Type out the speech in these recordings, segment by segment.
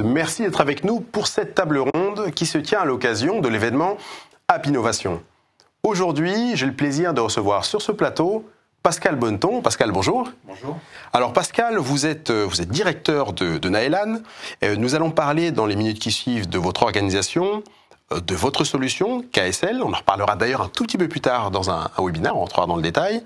Merci d'être avec nous pour cette table ronde qui se tient à l'occasion de l'événement App Innovation. Aujourd'hui, j'ai le plaisir de recevoir sur ce plateau Pascal Bonneton. Pascal, bonjour. Bonjour. Alors Pascal, vous êtes directeur de Naelan. Nous allons parler dans les minutes qui suivent de votre organisation, de votre solution, KSL. On en reparlera d'ailleurs un tout petit peu plus tard dans un webinaire, on rentrera dans le détail.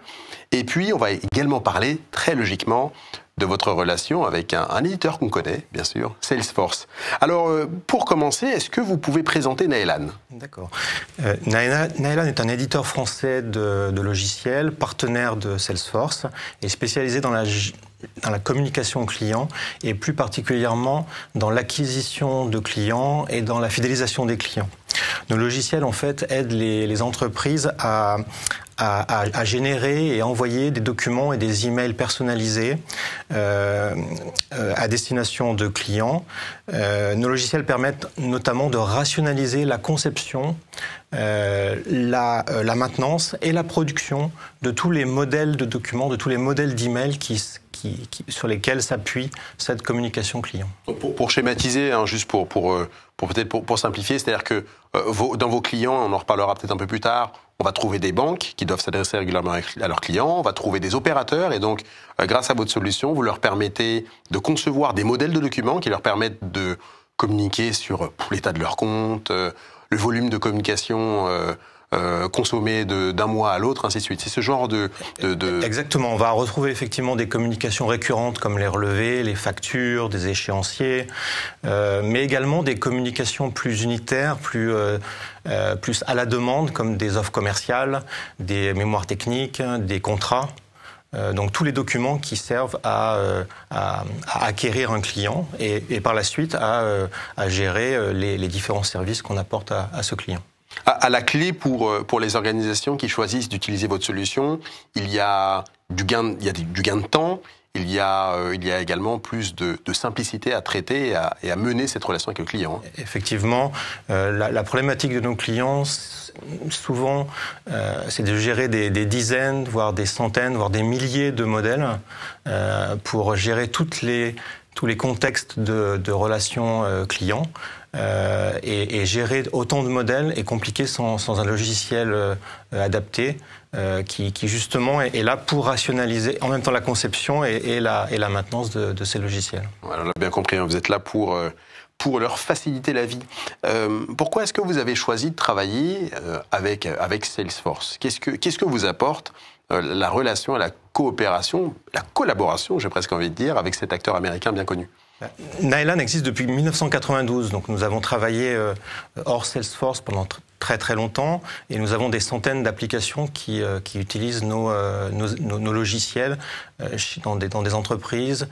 Et puis, on va également parler, très logiquement, de votre relation avec un éditeur qu'on connaît, bien sûr, Salesforce. Alors, pour commencer, est-ce que vous pouvez présenter Naelan ? D'accord. Naelan est un éditeur français de logiciels, partenaire de Salesforce, et spécialisé dans la communication client, et plus particulièrement dans l'acquisition de clients et dans la fidélisation des clients. Nos logiciels, en fait, aident les entreprises à générer et envoyer des documents et des emails personnalisés à destination de clients. Nos logiciels permettent notamment de rationaliser la conception, la maintenance et la production de tous les modèles de documents, de tous les modèles d'emails sur lesquels s'appuie cette communication client. Pour schématiser, hein, juste pour simplifier, c'est-à-dire que dans vos clients, on en reparlera peut-être un peu plus tard, on va trouver des banques qui doivent s'adresser régulièrement à leurs clients, on va trouver des opérateurs et donc grâce à votre solution, vous leur permettez de concevoir des modèles de documents qui leur permettent de communiquer sur l'état de leur compte, le volume de communication consommé d'un mois à l'autre, ainsi de suite. C'est ce genre de... Exactement. On va retrouver effectivement des communications récurrentes comme les relevés, les factures, des échéanciers, mais également des communications plus unitaires, plus à la demande, comme des offres commerciales, des mémoires techniques, des contrats. Donc tous les documents qui servent à acquérir un client et par la suite à gérer les différents services qu'on apporte à ce client. À la clé pour les organisations qui choisissent d'utiliser votre solution, il y a du gain de temps, il y a également plus de simplicité à traiter et à mener cette relation avec le client. Effectivement, la problématique de nos clients, souvent, c'est de gérer des dizaines, voire des centaines, voire des milliers de modèles pour gérer tous les contextes de relations clients. Et gérer autant de modèles est compliqué sans un logiciel adapté qui justement est là pour rationaliser en même temps la conception et la maintenance de ces logiciels. Alors, on l'a bien compris, hein, vous êtes là pour leur faciliter la vie. Pourquoi est-ce que vous avez choisi de travailler avec Salesforce ? Qu'est-ce que vous apporte la relation, la coopération, la collaboration, j'ai presque envie de dire, avec cet acteur américain bien connu ? Naelan existe depuis 1992, donc nous avons travaillé hors Salesforce pendant très très longtemps et nous avons des centaines d'applications qui utilisent nos logiciels dans des entreprises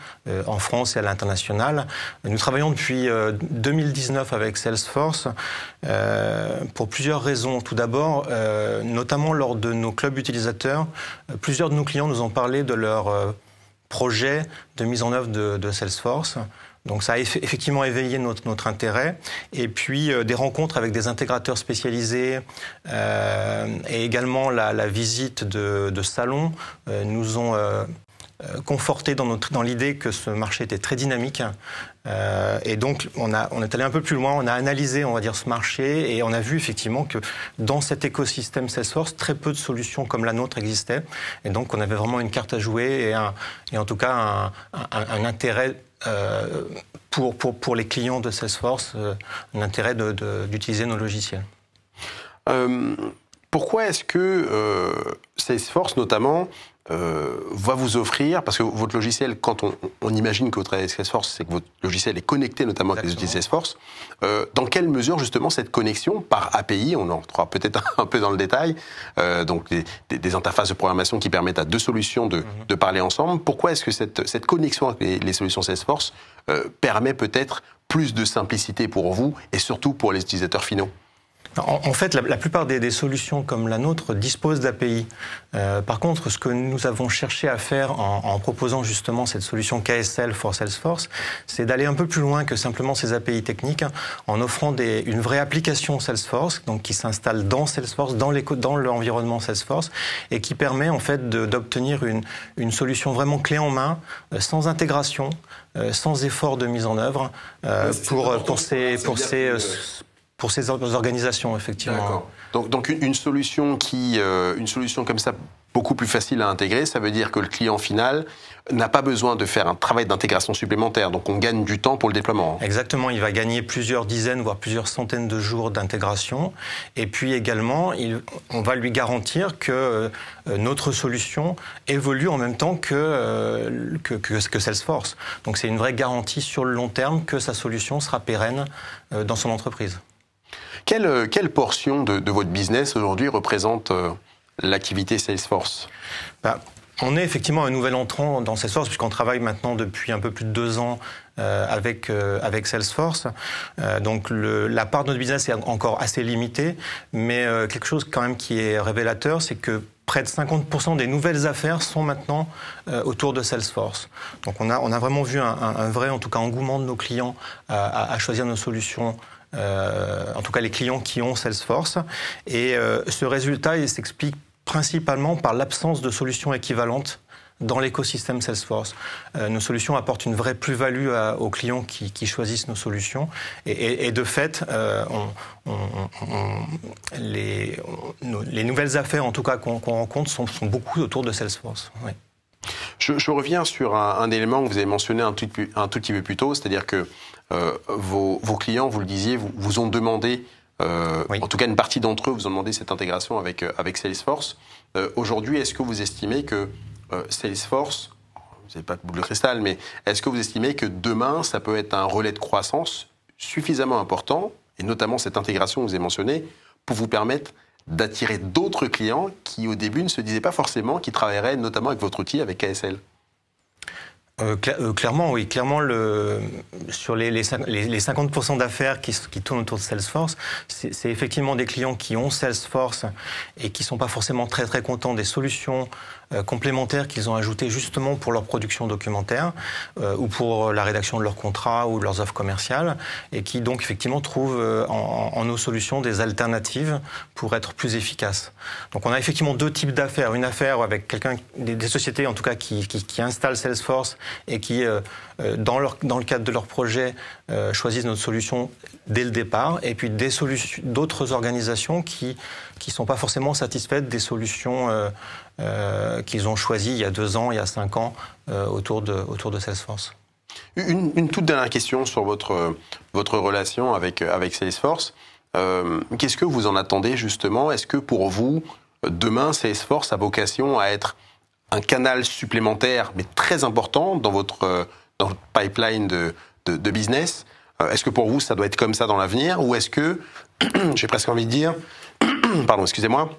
en France et à l'international. Nous travaillons depuis 2019 avec Salesforce pour plusieurs raisons. Tout d'abord, notamment lors de nos clubs utilisateurs, plusieurs de nos clients nous ont parlé de leur projet de mise en œuvre de Salesforce. Donc ça a effectivement éveillé notre intérêt. Et puis des rencontres avec des intégrateurs spécialisés et également la visite de salons nous ont conforté dans l'idée que ce marché était très dynamique. Et donc on est allé un peu plus loin, on a analysé, on va dire, ce marché et on a vu effectivement que dans cet écosystème Salesforce, très peu de solutions comme la nôtre existaient. Et donc on avait vraiment une carte à jouer et en tout cas un intérêt pour les clients de Salesforce, un intérêt d'utiliser nos logiciels. Pourquoi est-ce que Salesforce notamment va vous offrir, parce que votre logiciel, quand on imagine que vous travaillez avec Salesforce, c'est que votre logiciel est connecté notamment avec les outils Salesforce, dans quelle mesure justement cette connexion par API, on en rentrera peut-être un peu dans le détail, donc des interfaces de programmation qui permettent à deux solutions de parler ensemble, pourquoi est-ce que cette connexion avec les solutions Salesforce permet peut-être plus de simplicité pour vous et surtout pour les utilisateurs finaux ? En fait, la plupart des solutions comme la nôtre disposent d'API. Par contre, ce que nous avons cherché à faire en proposant justement cette solution KSL for Salesforce, c'est d'aller un peu plus loin que simplement ces API techniques, en offrant une vraie application Salesforce, donc qui s'installe dans Salesforce, dans l'environnement Salesforce, et qui permet en fait d'obtenir une solution vraiment clé en main, sans intégration, sans effort de mise en œuvre, pour ces organisations, effectivement. Donc une solution comme ça, beaucoup plus facile à intégrer, ça veut dire que le client final n'a pas besoin de faire un travail d'intégration supplémentaire. Donc on gagne du temps pour le déploiement. Exactement, il va gagner plusieurs dizaines, voire plusieurs centaines de jours d'intégration. Et puis également, on va lui garantir que notre solution évolue en même temps que Salesforce. Donc c'est une vraie garantie sur le long terme que sa solution sera pérenne dans son entreprise. Quelle portion de votre business aujourd'hui représente l'activité Salesforce ? On est effectivement un nouvel entrant dans Salesforce, puisqu'on travaille maintenant depuis un peu plus de 2 ans avec Salesforce. Donc la part de notre business est encore assez limitée, mais quelque chose quand même qui est révélateur, c'est que près de 50% des nouvelles affaires sont maintenant autour de Salesforce. Donc on a vraiment vu un vrai, en tout cas, engouement de nos clients à choisir nos solutions. En tout cas les clients qui ont Salesforce. Et ce résultat, il s'explique principalement par l'absence de solutions équivalentes dans l'écosystème Salesforce. Nos solutions apportent une vraie plus-value aux clients qui choisissent nos solutions. Et de fait, les nouvelles affaires, en tout cas, qu'on rencontre, sont beaucoup autour de Salesforce. Oui. Je reviens sur un élément que vous avez mentionné un tout petit peu plus tôt, c'est-à-dire que vos clients, vous le disiez, vous ont demandé, oui. En tout cas une partie d'entre eux vous ont demandé cette intégration avec Salesforce. Aujourd'hui, est-ce que vous estimez que Salesforce, vous n'avez pas de boule de cristal, mais est-ce que vous estimez que demain, ça peut être un relais de croissance suffisamment important, et notamment cette intégration que vous avez mentionnée, pour vous permettre d'attirer d'autres clients qui, au début, ne se disaient pas forcément qu'ils travailleraient notamment avec votre outil, avec KSL ? Clairement, oui. Clairement, sur les 50% d'affaires qui tournent autour de Salesforce, c'est effectivement des clients qui ont Salesforce et qui ne sont pas forcément très très contents des solutions complémentaires qu'ils ont ajoutées justement pour leur production documentaire ou pour la rédaction de leurs contrats ou de leurs offres commerciales, et qui donc effectivement trouvent en nos solutions des alternatives pour être plus efficaces. Donc on a effectivement 2 types d'affaires. Une affaire avec des sociétés en tout cas qui installent Salesforce et qui, dans le cadre de leur projet, choisissent notre solution dès le départ. Et puis d'autres organisations qui ne sont pas forcément satisfaites des solutions qu'ils ont choisies il y a 2 ans, il y a 5 ans, autour de Salesforce. Une toute dernière question sur votre relation avec Salesforce. Qu'est-ce que vous en attendez justement ? Est-ce que pour vous, demain, Salesforce a vocation à être un canal supplémentaire, mais très important dans votre pipeline de business ? Est-ce que pour vous, ça doit être comme ça dans l'avenir ? Ou est-ce que, j'ai presque envie de dire, pardon, excusez-moi,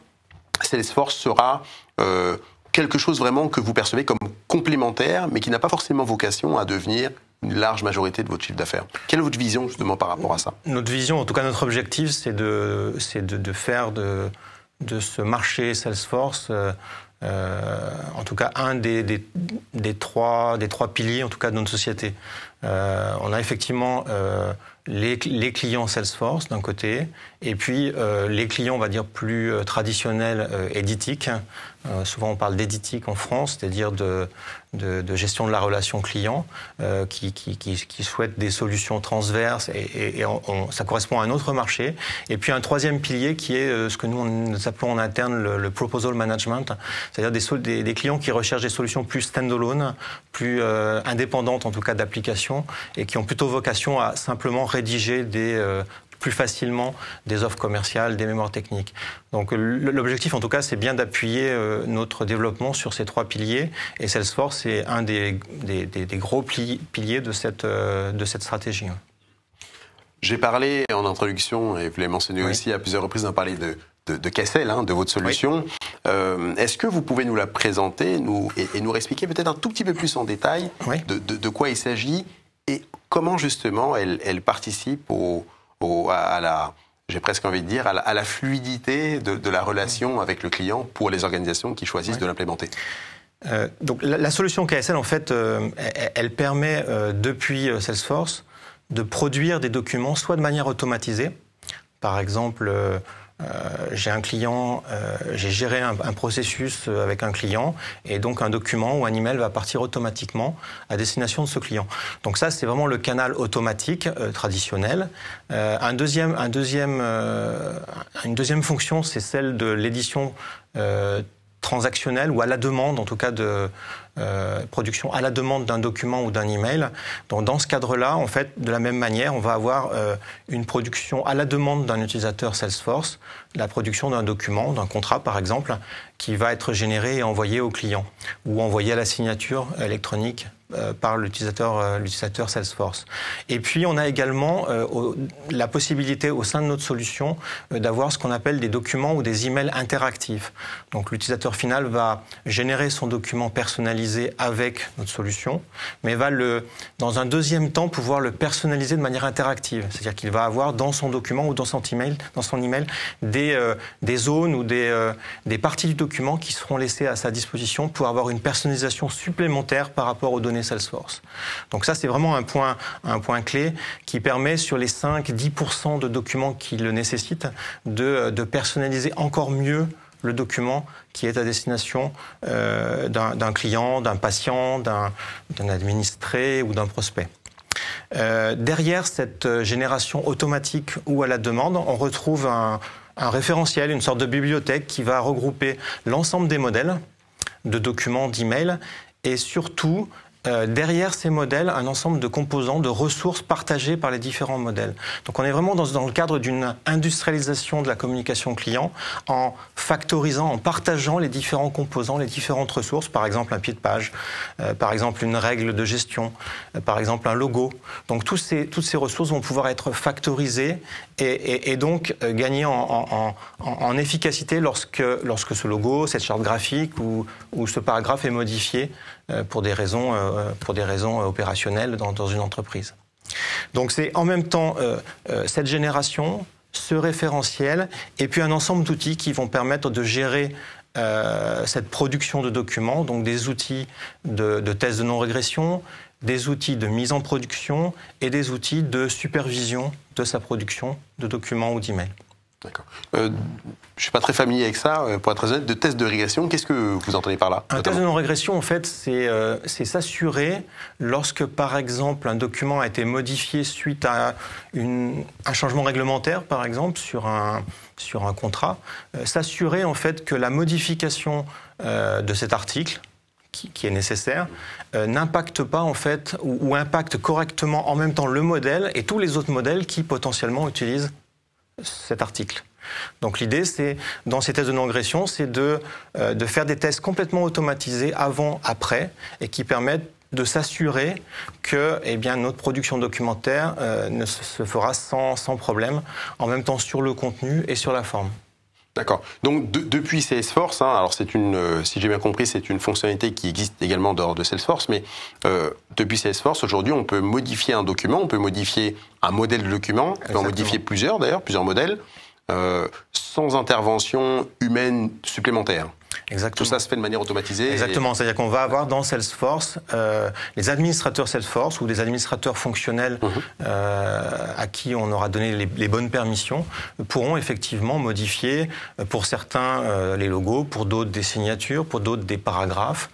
Salesforce sera quelque chose vraiment que vous percevez comme complémentaire, mais qui n'a pas forcément vocation à devenir une large majorité de votre chiffre d'affaires ? Quelle est votre vision justement par rapport à ça ? Notre vision, en tout cas notre objectif, c'est de faire de ce marché Salesforce en tout cas un des trois piliers en tout cas de notre société. On a effectivement les clients Salesforce d'un côté, et puis les clients, on va dire, plus traditionnels éditiques. Souvent on parle d'éditique en France, c'est-à-dire de gestion de la relation client, qui souhaitent des solutions transverses, et ça correspond à un autre marché. Et puis un troisième pilier qui est ce que nous appelons en interne le proposal management, c'est-à-dire des clients qui recherchent des solutions plus stand-alone, plus indépendantes en tout cas d'application, et qui ont plutôt vocation à simplement rédiger plus facilement des offres commerciales, des mémoires techniques. Donc l'objectif en tout cas, c'est bien d'appuyer notre développement sur ces 3 piliers, et Salesforce est un des gros piliers de cette stratégie. J'ai parlé en introduction, et vous l'avez mentionné aussi à plusieurs reprises, d'en parler de KSL, de votre solution. Oui. Est-ce que vous pouvez nous la présenter et nous expliquer peut-être un tout petit peu plus en détail de quoi il s'agit et comment justement elle participe à la j'ai presque envie de dire, à la fluidité de la relation avec le client pour les organisations qui choisissent de l'implémenter. Donc la solution KSL, en fait, elle permet depuis Salesforce de produire des documents soit de manière automatisée. Par exemple, j'ai un client, j'ai géré un processus avec un client et donc un document ou un email va partir automatiquement à destination de ce client. Donc ça, c'est vraiment le canal automatique traditionnel. Une deuxième fonction, c'est celle de l'édition transactionnelle ou à la demande, en tout cas de production à la demande d'un document ou d'un email. Donc dans ce cadre-là, en fait, de la même manière, on va avoir une production à la demande d'un utilisateur Salesforce, la production d'un document, d'un contrat par exemple, qui va être généré et envoyé au client ou envoyé à la signature électronique par l'utilisateur Salesforce. Et puis, on a également la possibilité au sein de notre solution d'avoir ce qu'on appelle des documents ou des emails interactifs. Donc, l'utilisateur final va générer son document personnalisé avec notre solution, mais va dans un deuxième temps, pouvoir le personnaliser de manière interactive. C'est-à-dire qu'il va avoir dans son document ou dans son email des zones ou des parties du document qui seront laissées à sa disposition pour avoir une personnalisation supplémentaire par rapport aux données Salesforce. Donc ça, c'est vraiment un point clé qui permet sur les 5-10% de documents qui le nécessitent de personnaliser encore mieux le document qui est à destination d'un client, d'un patient, d'un administré ou d'un prospect. Derrière cette génération automatique ou à la demande, on retrouve un référentiel, une sorte de bibliothèque qui va regrouper l'ensemble des modèles de documents, d'emails et surtout derrière ces modèles, un ensemble de composants, de ressources partagées par les différents modèles. Donc on est vraiment dans le cadre d'une industrialisation de la communication client en factorisant, en partageant les différents composants, les différentes ressources, par exemple un pied de page, par exemple une règle de gestion, par exemple un logo. Donc toutes ces ressources vont pouvoir être factorisées et donc gagner en efficacité lorsque ce logo, cette charte graphique ou ce paragraphe est modifié pour des raisons opérationnelles dans une entreprise. Donc c'est en même temps cette génération, ce référentiel, et puis un ensemble d'outils qui vont permettre de gérer cette production de documents, donc des outils de tests de non-régression, des outils de mise en production et des outils de supervision de sa production de documents ou d'emails. D'accord. Je ne suis pas très familier avec ça, pour être très honnête, de test de régression. Qu'est-ce que vous entendez par là? Un test de non-régression, en fait, c'est s'assurer lorsque, par exemple, un document a été modifié suite à un changement réglementaire, par exemple, sur un contrat, s'assurer, en fait, que la modification de cet article, qui est nécessaire, n'impacte pas, en fait, ou impacte correctement en même temps le modèle et tous les autres modèles qui, potentiellement, utilisent cet article. Donc l'idée, c'est, dans ces tests de non-régression, c'est de faire des tests complètement automatisés avant, après, et qui permettent de s'assurer que notre production documentaire ne se fera sans problème, en même temps sur le contenu et sur la forme. D'accord. Donc depuis Salesforce, alors si j'ai bien compris, c'est une fonctionnalité qui existe également dehors de Salesforce, mais depuis Salesforce, aujourd'hui, on peut modifier un document, on peut modifier un modèle de document, on peut en modifier plusieurs modèles, sans intervention humaine supplémentaire. Exactement. Tout ça se fait de manière automatisée. Exactement, c'est-à-dire qu'on va avoir dans Salesforce les administrateurs Salesforce ou des administrateurs fonctionnels à qui on aura donné les bonnes permissions pourront effectivement modifier pour certains les logos, pour d'autres des signatures, pour d'autres des paragraphes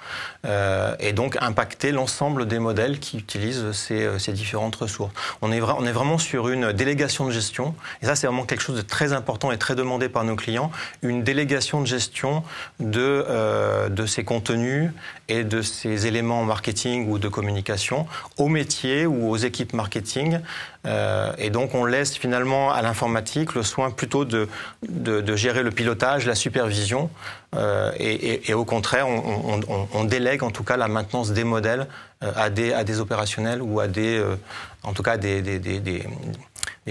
et donc impacter l'ensemble des modèles qui utilisent ces différentes ressources. On est vraiment sur une délégation de gestion et ça c'est vraiment quelque chose de très important et très demandé par nos clients, une délégation de gestion de ces contenus et de ces éléments marketing ou de communication aux métiers ou aux équipes marketing. Et donc on laisse finalement à l'informatique le soin plutôt de gérer le pilotage, la supervision et au contraire on délègue en tout cas la maintenance des modèles à des opérationnels ou à des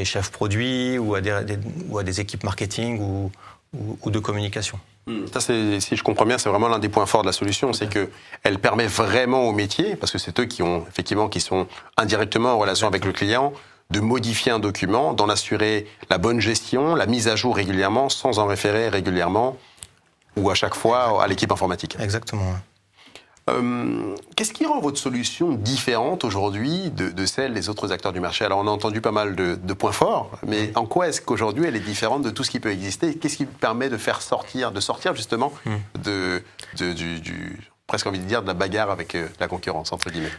chefs produits ou à des équipes marketing ou de communication. Ça, si je comprends bien, c'est vraiment l'un des points forts de la solution, c'est qu'elle permet vraiment aux métiers, parce que c'est eux qui sont indirectement en relation avec le client, de modifier un document, d'en assurer la bonne gestion, la mise à jour régulièrement, sans en référer régulièrement, ou à chaque fois à l'équipe informatique. Exactement. Qu'est-ce qui rend votre solution différente aujourd'hui de celle des autres acteurs du marché? Alors on a entendu pas mal de points forts, mais en quoi est-ce qu'aujourd'hui elle est différente de tout ce qui peut exister? Qu'est-ce qui permet de sortir justement presque envie de dire de la bagarre avec la concurrence, entre guillemets?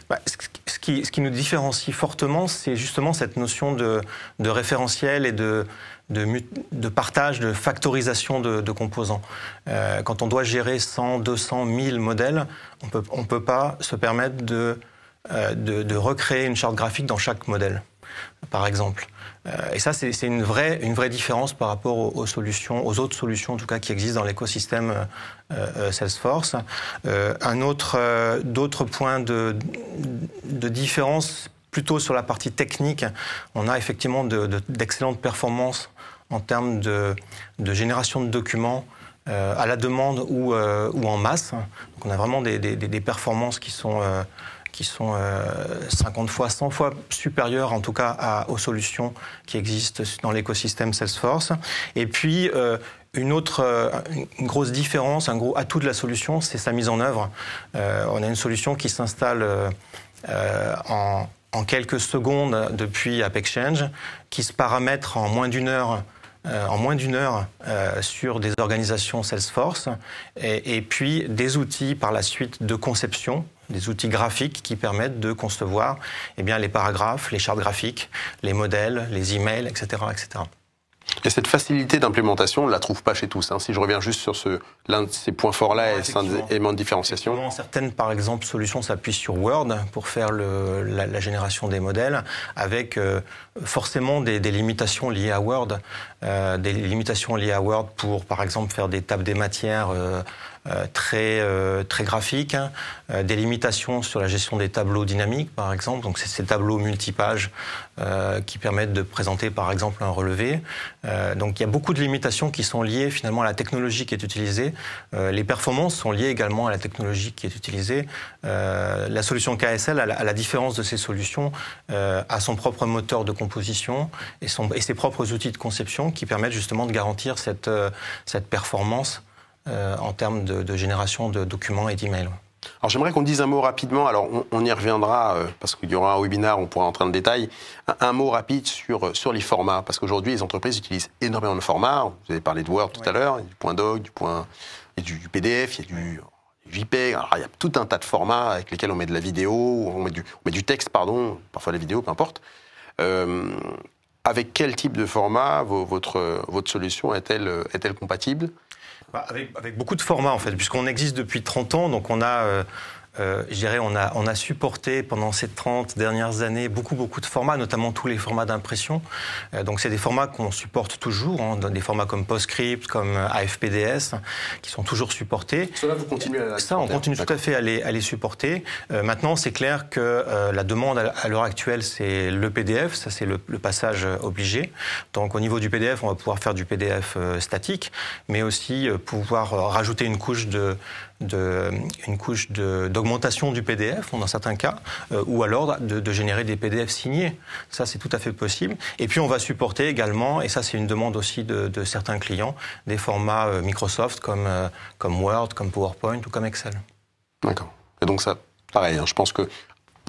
Ce qui nous différencie fortement, c'est justement cette notion de référentiel et de partage, de factorisation de composants. Quand on doit gérer 100, 200, 1000 modèles, on peut pas se permettre de recréer une charte graphique dans chaque modèle, par exemple. Et ça, c'est une vraie différence par rapport aux autres solutions en tout cas qui existent dans l'écosystème Salesforce. D'autres points de différence, plutôt sur la partie technique, on a effectivement d'excellentes performances en termes de génération de documents à la demande ou en masse. Donc on a vraiment des performances qui sont 50 fois, 100 fois supérieures en tout cas aux solutions qui existent dans l'écosystème Salesforce. Et puis une grosse différence, un gros atout de la solution, c'est sa mise en œuvre. On a une solution qui s'installe en quelques secondes depuis AppExchange, qui se paramètre en moins d'une heure sur des organisations Salesforce, et puis des outils par la suite de conception, des outils graphiques qui permettent de concevoir les paragraphes, les chartes graphiques, les modèles, les emails, etc., etc. Et cette facilité d'implémentation, on ne la trouve pas chez tous. Si je reviens juste sur l'un de ces points forts-là et ces éléments de différenciation. Certaines, par exemple, solutions s'appuient sur Word pour faire la génération des modèles, avec forcément des limitations liées à Word. Des limitations liées à Word pour, par exemple, faire des tables des matières très graphiques, des limitations sur la gestion des tableaux dynamiques, par exemple. Donc, c'est ces tableaux multipages qui permettent de présenter, par exemple, un relevé. Donc, il y a beaucoup de limitations qui sont liées, finalement, à la technologie qui est utilisée. Les performances sont liées également à la technologie qui est utilisée. La solution KSL, à la différence de ces solutions, a son propre moteur de composition et ses propres outils de conception qui permettent justement de garantir cette performance en termes de génération de documents et d'emails. Alors j'aimerais qu'on dise un mot rapidement, alors on y reviendra parce qu'il y aura un webinaire, on pourra entrer dans le détail, un mot rapide sur les formats, parce qu'aujourd'hui les entreprises utilisent énormément de formats, vous avez parlé de Word tout à l'heure, il y a du point doc, il y a du PDF, il y a du JPEG, alors il y a tout un tas de formats avec lesquels on met de la vidéo, on met du texte, pardon, parfois la vidéo, peu importe. Avec quel type de format votre solution est-elle compatible ? Avec beaucoup de formats en fait, puisqu'on existe depuis 30 ans, donc on a on a supporté pendant ces 30 dernières années beaucoup de formats, notamment tous les formats d'impression. Donc c'est des formats qu'on supporte toujours, des formats comme PostScript, comme AFPDS, qui sont toujours supportés. Cela, vous continuez à ça, on continue tout à fait à les supporter. Maintenant, c'est clair que la demande à l'heure actuelle, c'est le PDF, ça c'est le passage obligé. Donc au niveau du PDF, on va pouvoir faire du PDF statique, mais aussi pouvoir rajouter une couche d'augmentation du PDF dans certains cas, ou alors de générer des PDF signés. Ça, c'est tout à fait possible. Et puis, on va supporter également, et ça, c'est une demande aussi de certains clients, des formats Microsoft comme Word, comme PowerPoint ou comme Excel. D'accord. Et donc ça, pareil, je pense que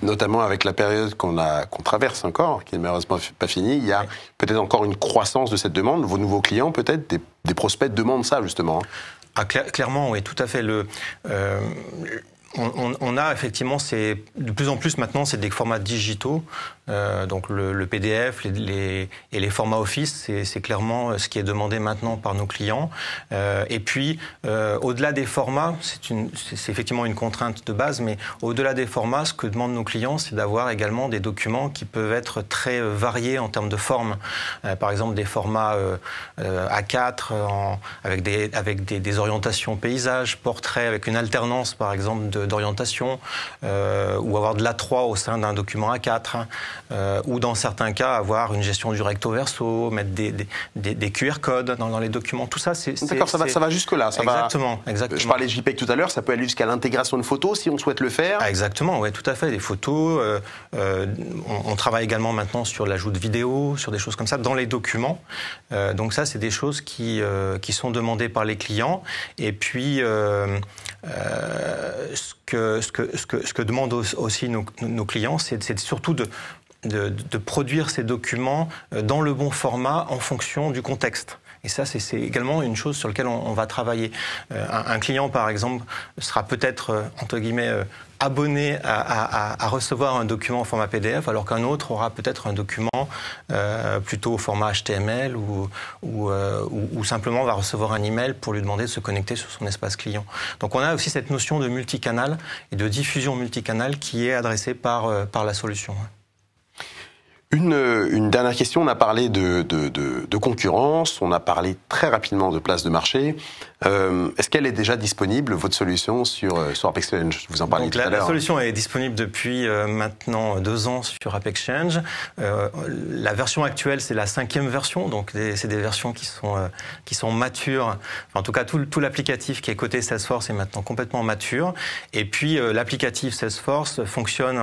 notamment avec la période qu'on traverse encore, qui n'est malheureusement pas finie, il y a peut-être encore une croissance de cette demande. Vos nouveaux clients, peut-être, des prospects demandent ça, justement. Ah, clairement, oui, tout à fait. On a effectivement, de plus en plus maintenant, c'est des formats digitaux. Donc le PDF et les formats Office, c'est clairement ce qui est demandé maintenant par nos clients. Et puis, au-delà des formats, c'est effectivement une contrainte de base, mais au-delà des formats, ce que demandent nos clients, c'est d'avoir également des documents qui peuvent être très variés en termes de forme. Par exemple, des formats A4 avec des orientations paysages, portraits, avec une alternance, par exemple, d'orientation, ou avoir de l'A3 au sein d'un document A4. ou dans certains cas avoir une gestion du recto verso, mettre des QR codes dans les documents. Tout ça, c'est... D'accord, ça va jusque-là. Exactement. Je parlais de JPEG tout à l'heure, ça peut aller jusqu'à l'intégration de photos si on souhaite le faire. Ah, exactement, oui, tout à fait. Des photos. On travaille également maintenant sur l'ajout de vidéos, sur des choses comme ça dans les documents. Donc ça, c'est des choses qui sont demandées par les clients. Et puis, ce que demandent aussi nos clients, c'est surtout de produire ces documents dans le bon format en fonction du contexte. Et ça, c'est également une chose sur laquelle on va travailler. Un client, par exemple, sera peut-être, entre guillemets, abonné à recevoir un document en format PDF, alors qu'un autre aura peut-être un document plutôt au format HTML ou simplement va recevoir un email pour lui demander de se connecter sur son espace client. Donc on a aussi cette notion de multicanal et de diffusion multicanal qui est adressée par la solution. Une dernière question, on a parlé de concurrence, on a parlé très rapidement de place de marché. Est-ce qu'elle est déjà disponible, votre solution, sur AppExchange? Vous en parliez tout à l'heure. La solution est disponible depuis maintenant 2 ans sur AppExchange. La version actuelle, c'est la 5e version, donc c'est des versions qui sont matures. Enfin, en tout cas, tout l'applicatif qui est côté Salesforce est maintenant complètement mature. Et puis, l'applicatif Salesforce fonctionne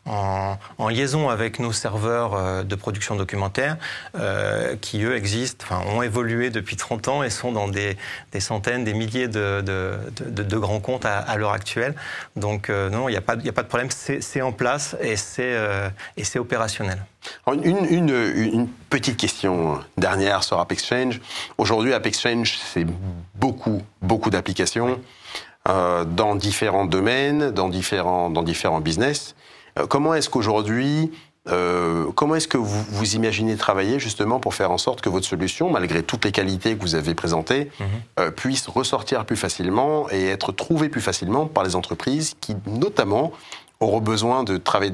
en liaison avec nos serveurs de production documentaire qui, eux, ont évolué depuis 30 ans et sont dans des centaines, des milliers de grands comptes à l'heure actuelle. Donc non, il n'y a pas de problème, c'est en place et c'est opérationnel. Une petite question dernière sur AppExchange. Aujourd'hui, AppExchange, c'est beaucoup d'applications dans différents domaines, dans différents business. Comment est-ce qu'aujourd'hui, comment est-ce que vous imaginez travailler justement pour faire en sorte que votre solution, malgré toutes les qualités que vous avez présentées, puisse ressortir plus facilement et être trouvée plus facilement par les entreprises qui, notamment, auront besoin de travailler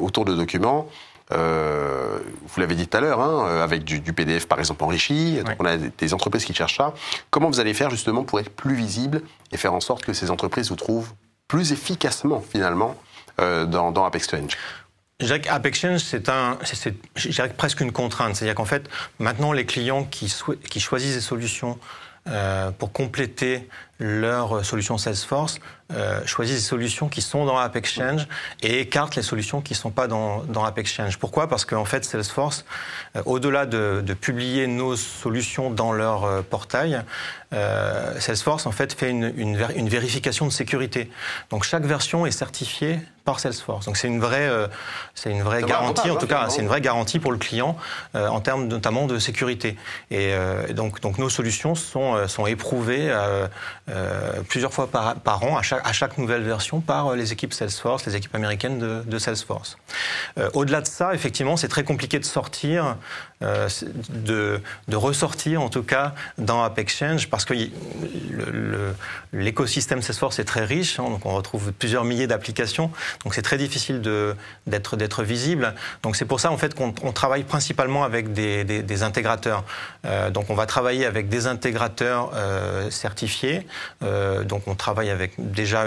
autour de documents. Vous l'avez dit tout à l'heure, avec du PDF par exemple enrichi. Donc on a des entreprises qui cherchent ça. Comment vous allez faire justement pour être plus visible et faire en sorte que ces entreprises vous trouvent plus efficacement finalement dans AppExchange? Je dirais qu'AppExchange, c'est presque une contrainte. C'est-à-dire qu'en fait, maintenant, les clients qui choisissent des solutions pour compléter leur solution Salesforce choisissent des solutions qui sont dans AppExchange et écartent les solutions qui ne sont pas dans AppExchange. Pourquoi? Parce qu'en fait, Salesforce, au-delà de publier nos solutions dans leur portail, Salesforce en fait une vérification de sécurité. Donc chaque version est certifiée par Salesforce. Donc c'est une vraie garantie, en tout cas, c'est une vraie garantie pour le client en termes notamment de sécurité. Et donc nos solutions sont éprouvées plusieurs fois par an, à chaque nouvelle version, par les équipes Salesforce, les équipes américaines de Salesforce. Au-delà de ça, effectivement, c'est très compliqué de sortir, de ressortir en tout cas dans AppExchange, parce que l'écosystème Salesforce est très riche, donc on retrouve plusieurs milliers d'applications, donc c'est très difficile d'être visible. Donc c'est pour ça en fait qu'on travaille principalement avec des intégrateurs. Donc on va travailler avec des intégrateurs certifiés. Donc on travaille avec déjà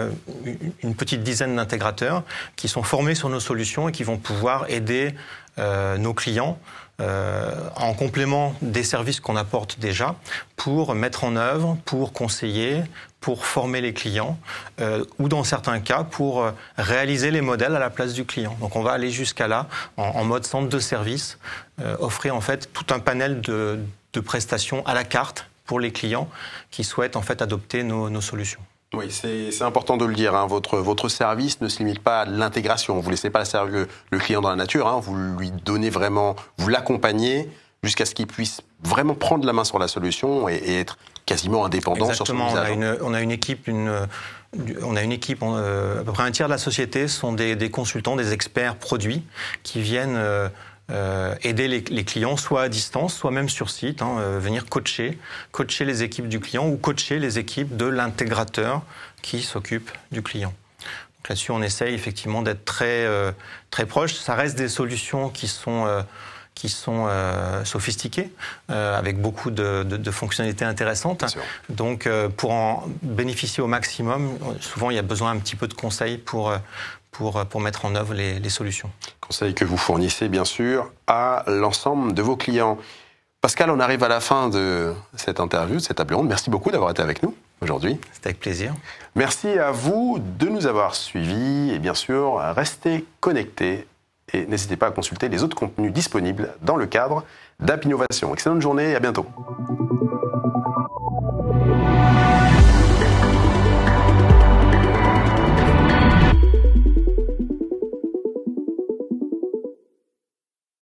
une petite dizaine d'intégrateurs qui sont formés sur nos solutions et qui vont pouvoir aider nos clients en complément des services qu'on apporte déjà pour mettre en œuvre, pour conseiller, pour former les clients ou dans certains cas pour réaliser les modèles à la place du client. Donc on va aller jusqu'à là en mode centre de service, offrir en fait tout un panel de prestations à la carte pour les clients qui souhaitent en fait adopter nos solutions. Oui, c'est important de le dire. Votre service ne se limite pas à l'intégration. Vous ne laissez pas le client dans la nature. Vous lui donnez vraiment, vous l'accompagnez jusqu'à ce qu'il puisse vraiment prendre la main sur la solution et être quasiment indépendant. Exactement. Sur son usage. On a une équipe, à peu près un tiers de la société sont des consultants, des experts produits qui viennent aider les clients, soit à distance, soit même sur site, venir coacher les équipes du client ou coacher les équipes de l'intégrateur qui s'occupe du client. Donc là-dessus, on essaye effectivement d'être très proche. Ça reste des solutions qui sont sophistiquées, avec beaucoup de fonctionnalités intéressantes. Donc, pour en bénéficier au maximum, souvent il y a besoin un petit peu de conseils pour pour mettre en œuvre les solutions. Conseils que vous fournissez, bien sûr, à l'ensemble de vos clients. Pascal, on arrive à la fin de cette interview, de cette table ronde. Merci beaucoup d'avoir été avec nous aujourd'hui. C'était avec plaisir. Merci à vous de nous avoir suivis et bien sûr, restez connectés et n'hésitez pas à consulter les autres contenus disponibles dans le cadre d'App Innovation. Excellente journée et à bientôt.